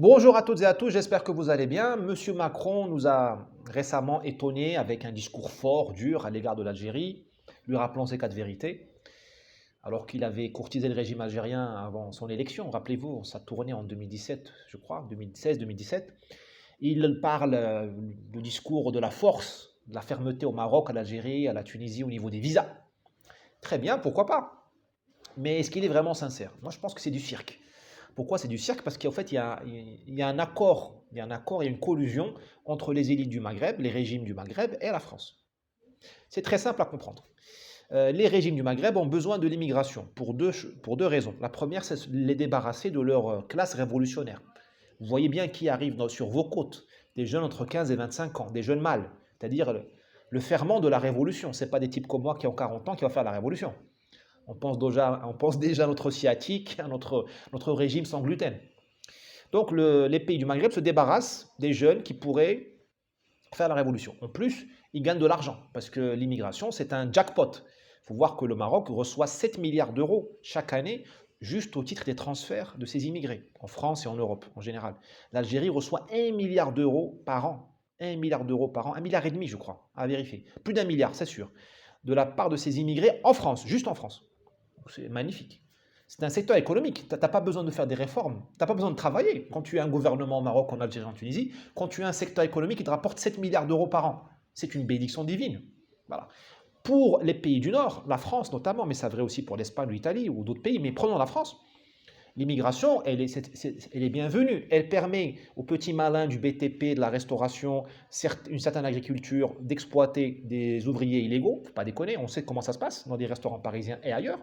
Bonjour à toutes et à tous, j'espère que vous allez bien. Monsieur Macron nous a récemment étonnés avec un discours fort, dur à l'égard de l'Algérie, lui rappelant ses quatre vérités, alors qu'il avait courtisé le régime algérien avant son élection. Rappelez-vous, ça tournait en 2017, je crois, 2016-2017. Il parle du discours de la force, de la fermeté au Maroc, à l'Algérie, à la Tunisie au niveau des visas. Très bien, pourquoi pas? Mais est-ce qu'il est vraiment sincère? Moi, je pense que c'est du cirque. Pourquoi c'est du cirque? Parce qu'en fait, il y a un accord, il y a un accord, il y a une collusion entre les élites du Maghreb, les régimes du Maghreb et la France. C'est très simple à comprendre. Les régimes du Maghreb ont besoin de l'immigration pour deux raisons. La première, c'est les débarrasser de leur classe révolutionnaire. Vous voyez bien qui arrive sur vos côtes, des jeunes entre 15 et 25 ans, des jeunes mâles, c'est-à-dire le ferment de la révolution. Ce n'est pas des types comme moi qui ont 40 ans qui vont faire la révolution. On pense déjà à notre sciatique, à notre régime sans gluten. Donc les pays du Maghreb se débarrassent des jeunes qui pourraient faire la révolution. En plus, ils gagnent de l'argent parce que l'immigration, c'est un jackpot. Il faut voir que le Maroc reçoit 7 milliards d'euros chaque année juste au titre des transferts de ses immigrés, en France et en Europe en général. L'Algérie reçoit 1 milliard d'euros par an. 1 milliard d'euros par an, 1,5 milliard je crois, à vérifier. Plus d'1 milliard, c'est sûr, de la part de ces immigrés en France, juste en France. C'est magnifique. C'est un secteur économique. Tu n'as pas besoin de faire des réformes. Tu n'as pas besoin de travailler. Quand tu as un gouvernement au Maroc, en Algérie, en Tunisie, quand tu as un secteur économique qui te rapporte 7 milliards d'euros par an, c'est une bénédiction divine. Voilà. Pour les pays du Nord, la France notamment, mais c'est vrai aussi pour l'Espagne ou l'Italie ou d'autres pays, mais prenons la France, l'immigration, elle est bienvenue. Elle permet aux petits malins du BTP, de la restauration, une certaine agriculture, d'exploiter des ouvriers illégaux. Faut pas déconner, on sait comment ça se passe dans des restaurants parisiens et ailleurs.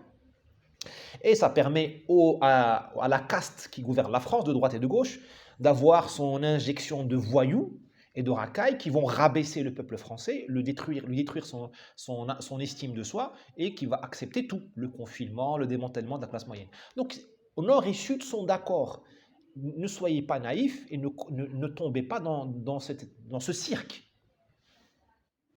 Et ça permet à la caste qui gouverne la France, de droite et de gauche, d'avoir son injection de voyous et de racailles qui vont rabaisser le peuple français, lui détruire son estime de soi et qui va accepter tout, le confinement, le démantèlement de la classe moyenne. Donc, Nord et Sud sont d'accord. Ne soyez pas naïfs et ne tombez pas dans ce cirque.